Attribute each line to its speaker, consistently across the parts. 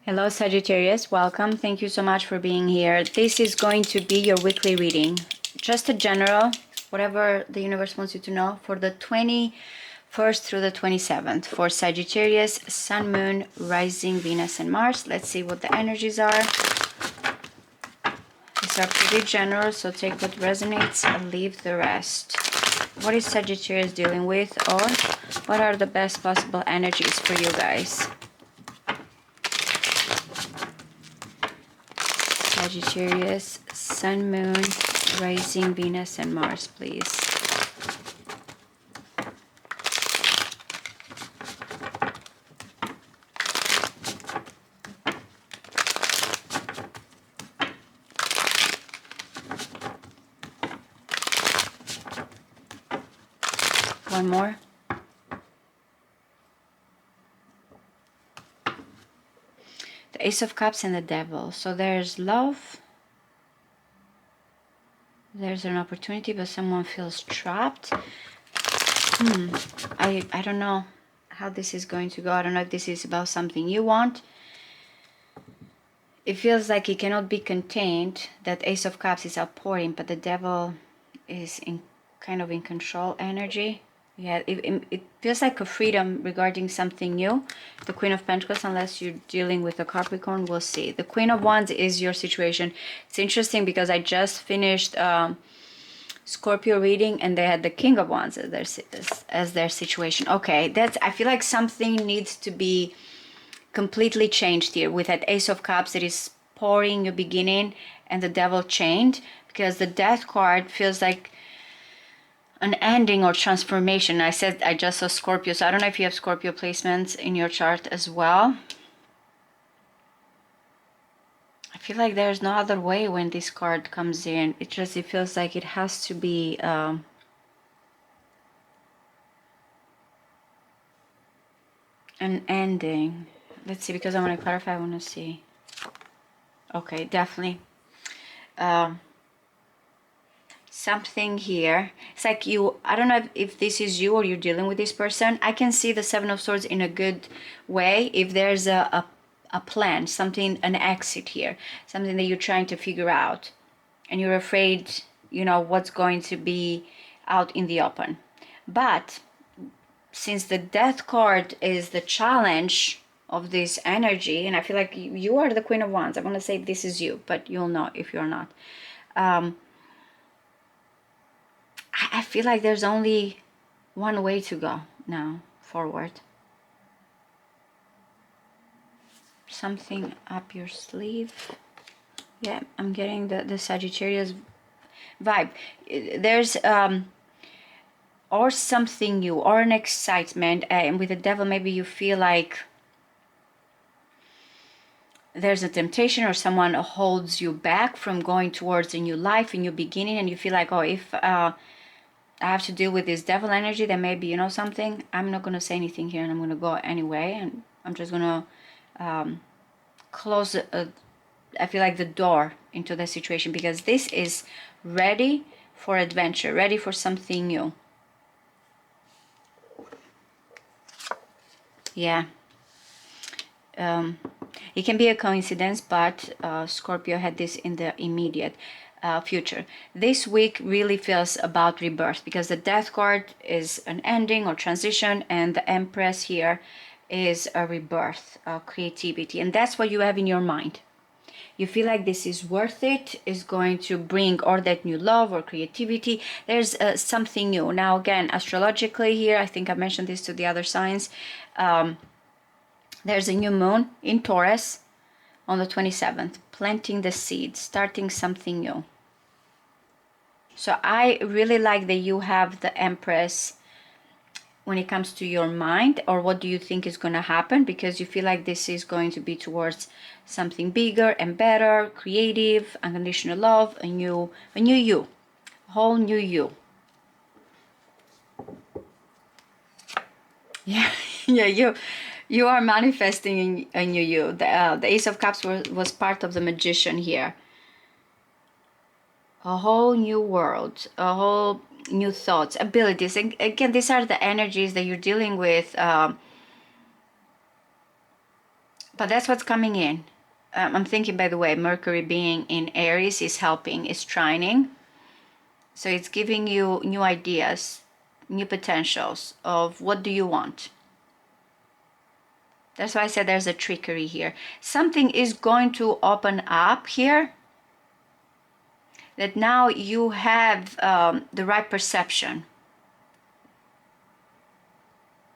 Speaker 1: Hello Sagittarius, welcome. Thank you so much for being here. This is going to be your weekly reading. Just a general, whatever the universe wants you to know for the 21st through the 27th for Sagittarius, Sun, Moon, Rising, Venus and Mars. Let's see what the energies are. These are pretty general, so take what resonates and leave the rest. What is Sagittarius dealing with, or what are the best possible energies for you guys? Sagittarius, Sun, Moon, Rising, Venus, and Mars, please. One more. The Ace of Cups and the Devil. So there's love. There's an opportunity, but someone feels trapped. I don't know how this is going to go. I don't know if this is about something you want. It feels like it cannot be contained. That Ace of Cups is outpouring, but the Devil is in kind of in control energy. Yeah, it feels like a freedom regarding something new. The Queen of Pentacles, unless you're dealing with a Capricorn, we'll see. The Queen of Wands is your situation. It's interesting because I just finished Scorpio reading and they had the King of Wands as their situation. Okay, that's, I feel like something needs to be completely changed here. With that Ace of Cups, it is pouring, your beginning, and the Devil chained, because the Death card feels like an ending or transformation. I said I just saw Scorpio, so I don't know if you have Scorpio placements in your chart as well. I feel like there's no other way when this card comes in. It feels like it has to be an ending. Let's see, because I want to clarify, I want to see. Okay, definitely. Something here. It's like you, I don't know if this is you or you're dealing with this person. I can see the Seven of Swords in a good way. If there's a plan, something, an exit here, something that you're trying to figure out and you're afraid, you know, what's going to be out in the open. But since the Death card is the challenge of this energy, and I feel like you are the Queen of Wands. I want to say this is you, but you'll know if you're not. I feel like there's only one way to go now forward. Something up your sleeve. Yeah, I'm getting the Sagittarius vibe. There's or something new, or an excitement, and with the Devil maybe you feel like there's a temptation or someone holds you back from going towards a new life, a new beginning, and you feel like, oh, if I have to deal with this Devil energy, then maybe, you know something, I'm not going to say anything here and I'm going to go anyway, and I'm just going to close I feel like the door into the situation, because this is ready for adventure, ready for something new. Yeah. It can be a coincidence, but Scorpio had this in the immediate future. This week really feels about rebirth, because the Death card is an ending or transition, and the Empress here is a rebirth, creativity, and that's what you have in your mind. You feel like this is worth it, is going to bring or that new love or creativity. There's something new. Now again, astrologically here, I think I mentioned this to the other signs, there's a new moon in Taurus on the 27th, planting the seed, starting something new. So I really like that you have the Empress when it comes to your mind, or what do you think is going to happen, because you feel like this is going to be towards something bigger and better, creative, unconditional love, a new you, a whole new you. Yeah, yeah, you are manifesting a new you. The Ace of Cups was part of the Magician here. A whole new world, a whole new thoughts, abilities. And again, these are the energies that you're dealing with But that's what's coming in. I'm thinking, by the way, Mercury being in Aries is helping, is trining. So it's giving you new ideas, new potentials of what do you want. That's why I said there's a trickery here. Something is going to open up here, that now you have the right perception.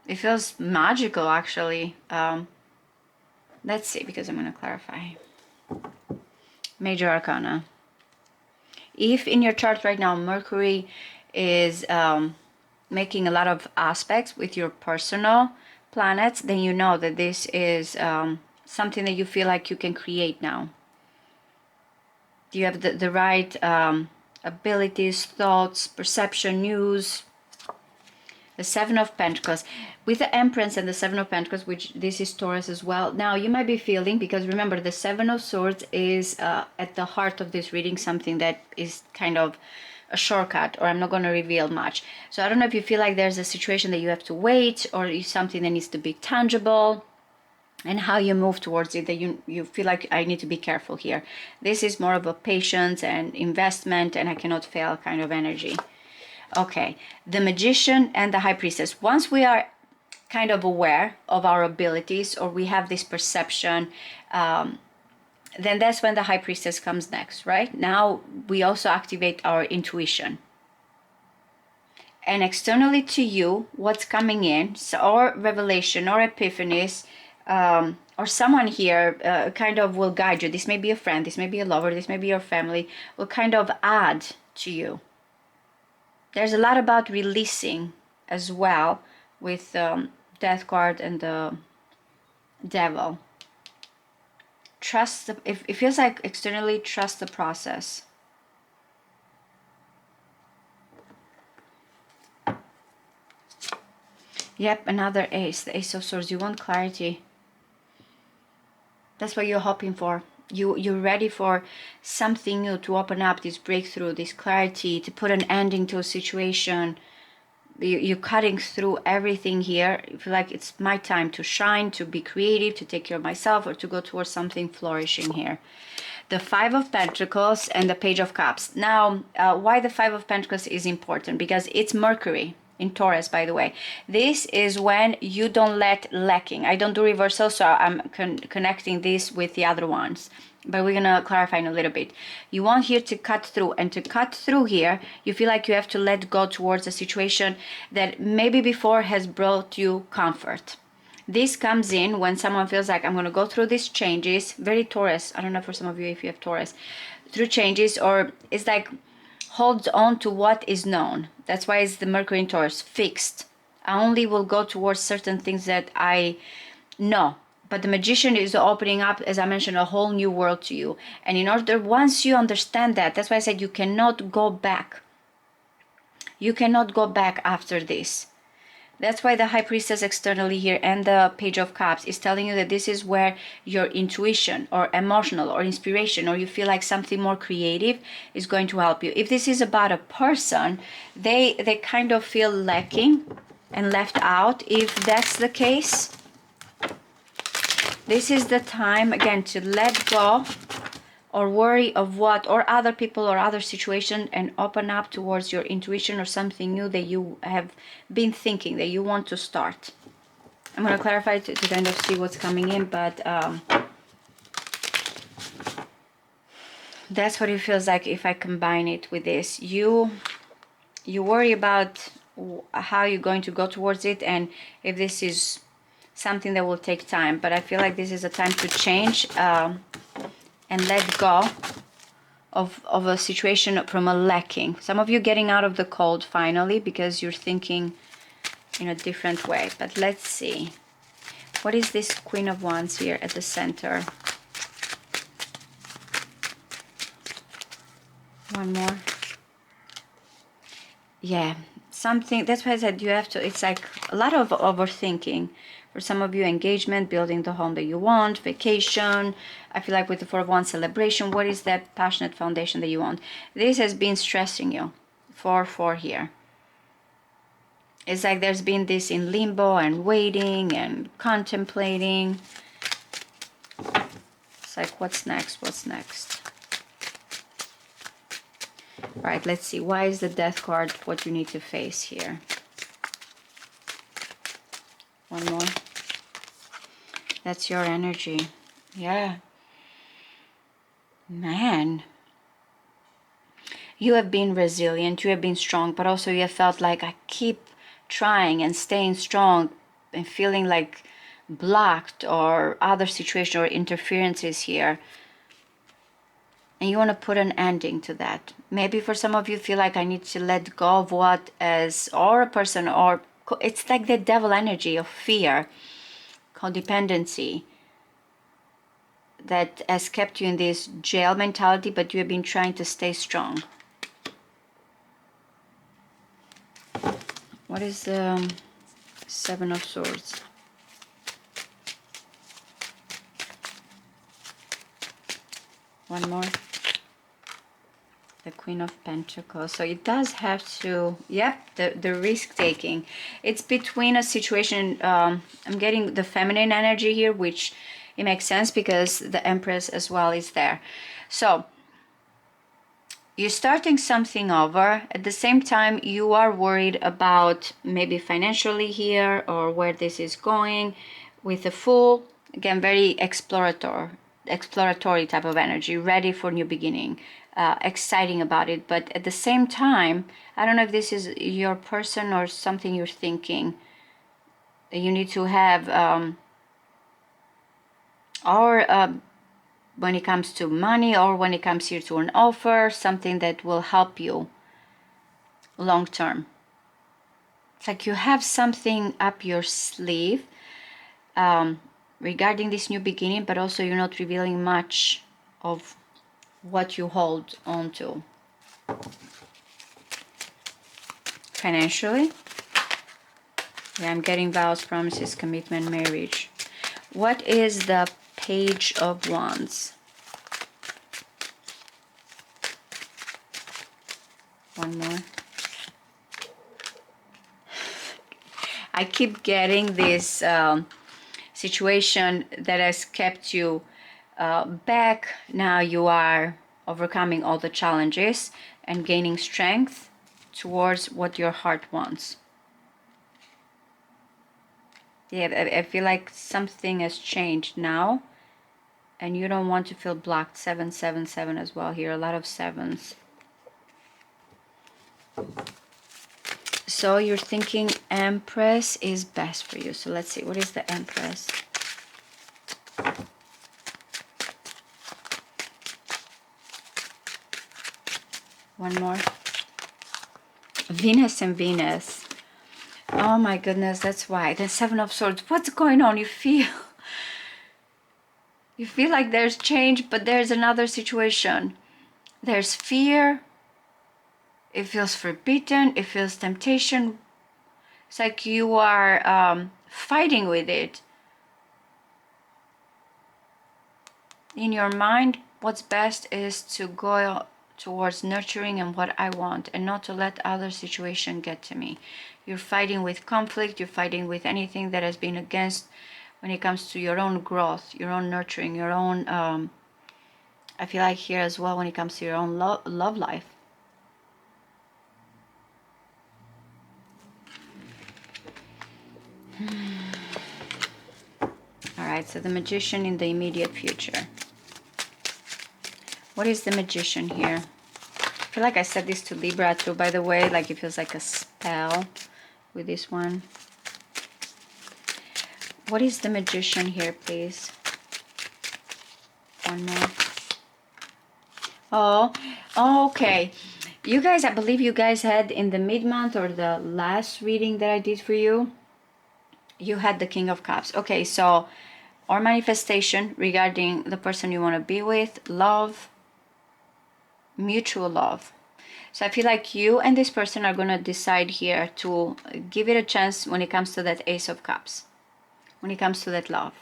Speaker 1: It feels magical, actually. Let's see, because I'm going to clarify. Major Arcana. If in your chart right now Mercury is making a lot of aspects with your personal planets, then you know that this is something that you feel like you can create now. You have the right abilities, thoughts, perception, news. The Seven of Pentacles. With the Empress and the Seven of Pentacles, which this is Taurus as well. Now, you might be feeling, because remember, the Seven of Swords is at the heart of this reading, something that is kind of a shortcut, or I'm not going to reveal much. So I don't know if you feel like there's a situation that you have to wait, or something that needs to be tangible, and how you move towards it, that you feel like I need to be careful here. This is more of a patience and investment and I cannot fail kind of energy. Okay, the Magician and the High Priestess. Once we are kind of aware of our abilities, or we have this perception, then that's when the High Priestess comes next, right? Now we also activate our intuition. And externally to you, what's coming in, so, or revelation or epiphanies, or someone here kind of will guide you. This may be a friend, this may be a lover, this may be your family, will kind of add to you. There's a lot about releasing as well with Death card and the Devil. Trust, it feels like externally, trust the process. Yep, another Ace, the Ace of Swords. You want clarity. That's what you're hoping for. You're ready for something new to open up, this breakthrough, this clarity, to put an ending to a situation. You're cutting through everything here. You feel like it's my time to shine, to be creative, to take care of myself, or to go towards something flourishing here. The Five of Pentacles and the Page of Cups. Now, why the Five of Pentacles is important? Because it's Mercury in Taurus, by the way. This is when you don't let lacking. I don't do reversal, so I'm connecting this with the other ones. But we're going to clarify in a little bit. You want here to cut through. And to cut through here, you feel like you have to let go towards a situation that maybe before has brought you comfort. This comes in when someone feels like, I'm going to go through these changes. Very Taurus. I don't know for some of you if you have Taurus. Through changes, or it's like holds on to what is known. That's why it's the Mercury in Taurus, fixed. I only will go towards certain things that I know. But the Magician is opening up, as I mentioned, a whole new world to you. And in order, once you understand that, that's why I said you cannot go back. You cannot go back after this. That's why the High Priestess externally here and the Page of Cups is telling you that this is where your intuition or emotional or inspiration, or you feel like something more creative, is going to help you. If this is about a person, they kind of feel lacking and left out. If that's the case, this is the time again to let go or worry of what, or other people or other situation, and open up towards your intuition or something new that you have been thinking that you want to start. I'm going to clarify to kind of see what's coming in, but that's what it feels like if I combine it with this. You worry about how you're going to go towards it, and if this is something that will take time. But I feel like this is a time to change and let go of a situation from a lacking. Some of you getting out of the cold finally, because you're thinking in a different way. But let's see. What is this Queen of Wands here at the center? One more. Yeah, something, that's why I said you have to, it's like a lot of overthinking. For some of you, engagement, building the home that you want, vacation. I feel like with the Four of Wands, celebration. What is that passionate foundation that you want? This has been stressing you. 4-4 here. It's like there's been this in limbo and waiting and contemplating. It's like, what's next? What's next? All right, let's see. Why is the Death card what you need to face here? One more. That's your energy. Yeah. Man. You have been resilient. You have been strong, but also you have felt like I keep trying and staying strong and feeling like blocked or other situation or interferences here. And you want to put an ending to that. Maybe for some of you feel like I need to let go of what is, or a person, or it's like the devil energy of fear, codependency, that has kept you in this jail mentality, but you have been trying to stay strong. What is the Seven of Swords? One more. The Queen of Pentacles. So it does have to, yep, the risk taking. It's between a situation, I'm getting the feminine energy here, which it makes sense because the Empress as well is there. So you're starting something over. At the same time, you are worried about maybe financially here or where this is going with the Fool. Again, very exploratory type of energy, ready for new beginning. Exciting about it, but at the same time, I don't know if this is your person or something you're thinking. You need to have, when it comes to money, or when it comes here to an offer, something that will help you long term. It's like you have something up your sleeve regarding this new beginning, but also you're not revealing much of what you hold on to. Financially, yeah, I'm getting vows, promises, commitment, marriage. What is the Page of Wands? One more. I keep getting this situation that has kept you back. Now you are overcoming all the challenges and gaining strength towards what your heart wants. Yeah, I feel like something has changed now and you don't want to feel blocked. 777 as well here, a lot of sevens. So you're thinking Empress is best for you. So let's see, what is the Empress? One more. Venus and Venus. Oh my goodness, that's why. The Seven of Swords. What's going on? You feel like there's change, but there's another situation. There's fear. It feels forbidden. It feels temptation. It's like you are fighting with it. In your mind, what's best is to go towards nurturing and what I want, and not to let other situation get to me. You're fighting with conflict. You're fighting with anything that has been against when it comes to your own growth, your own nurturing, your own, I feel like here as well when it comes to your own love life. All right, so the Magician in the immediate future. What is the Magician here? I feel like I said this to Libra too, by the way, like it feels like a spell with this one. What is the Magician here, please? One more. Oh, okay. You guys, I believe you guys had in the mid-month or the last reading that I did for you, you had the King of Cups. Okay, so or manifestation regarding the person you want to be with, love, mutual love. So I feel like you and this person are going to decide here to give it a chance when it comes to that Ace of Cups, when it comes to that love.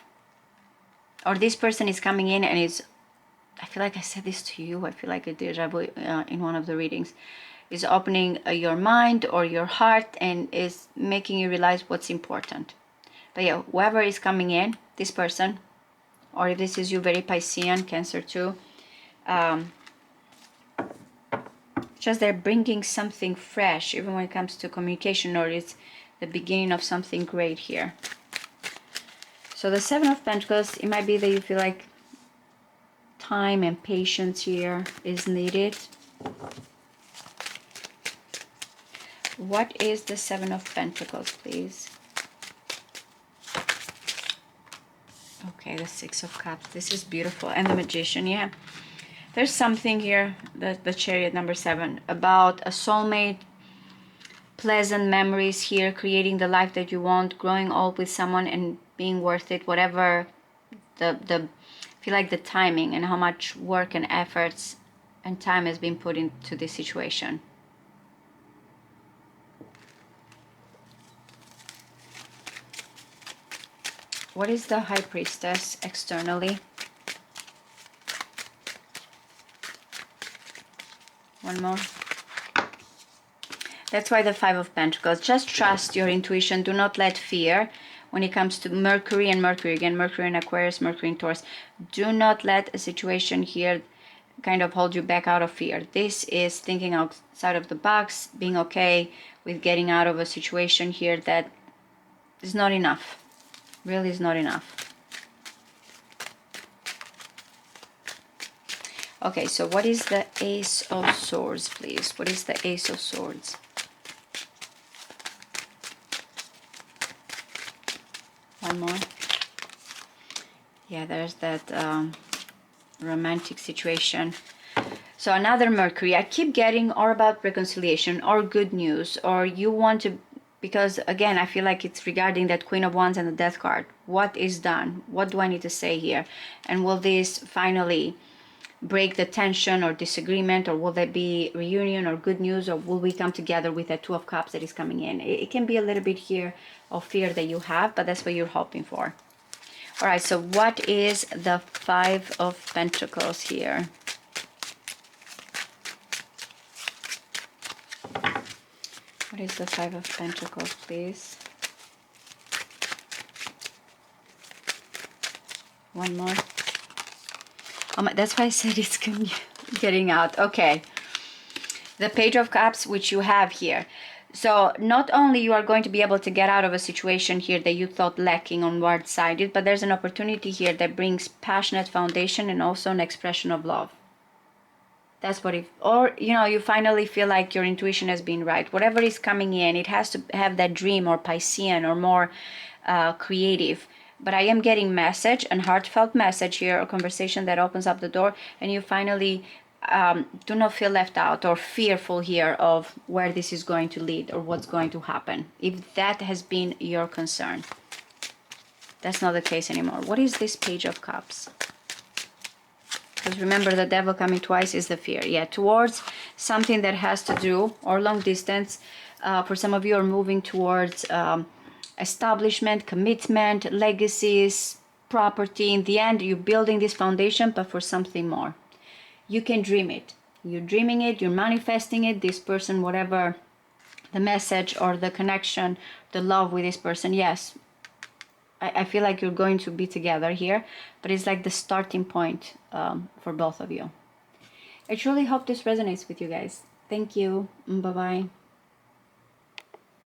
Speaker 1: Or this person is coming in and is, I feel like I said this to you, I feel like I did in one of the readings, is opening your mind or your heart and is making you realize what's important. But yeah, whoever is coming in, this person, or if this is you, very Piscean, Cancer too. Just they're bringing something fresh, even when it comes to communication, or it's the beginning of something great here. So the Seven of Pentacles, it might be that you feel like time and patience here is needed. What is the Seven of Pentacles, please? Okay, the Six of Cups. This is beautiful. And the Magician, yeah. There's something here, the Chariot number 7, about a soulmate, pleasant memories here, creating the life that you want, growing old with someone and being worth it, whatever the feel like the timing and how much work and efforts and time has been put into this situation. What is the High Priestess externally? One more. That's why the Five of Pentacles. Just trust your intuition. Do not let fear, when it comes to Mercury and Mercury, again, Mercury in Aquarius, Mercury in Taurus, do not let a situation here kind of hold you back out of fear. This is thinking outside of the box, being okay with getting out of a situation here that is not enough. Really is not enough. Okay, so what is the Ace of Swords, please? What is the Ace of Swords? One more. Yeah, there's that romantic situation. So another Mercury. I keep getting or about reconciliation or good news, or you want to, because again, I feel like it's regarding that Queen of Wands and the Death card. What is done? What do I need to say here? And will this finally break the tension or disagreement, or will there be reunion or good news, or will we come together with that Two of Cups that is coming in? It can be a little bit here of fear that you have, but that's what you're hoping for. All right, so what is the Five of Pentacles here? What is the Five of Pentacles, please? One more. Oh my, that's why I said it's getting out. Okay. The Page of Cups, which you have here. So not only you are going to be able to get out of a situation here that you thought lacking on one-sided, but there's an opportunity here that brings passionate foundation and also an expression of love. That's what or you know, you finally feel like your intuition has been right. Whatever is coming in, it has to have that dream or Piscean or more creative. But I am getting message and heartfelt message here, a conversation that opens up the door, and you finally do not feel left out or fearful here of where this is going to lead or what's going to happen. If that has been your concern, that's not the case anymore. What is this Page of Cups? Because remember, the Devil coming twice is the fear. Yeah, towards something that has to do, or long distance. For some of you are moving towards establishment, commitment, legacies, property. In the end, you're building this foundation, but for something more. You can dream it. You're dreaming it, you're manifesting it, this person, whatever the message or the connection, the love with this person. Yes, I feel like you're going to be together here, but it's like the starting point for both of you. I truly hope this resonates with you guys. Thank you. Bye-bye.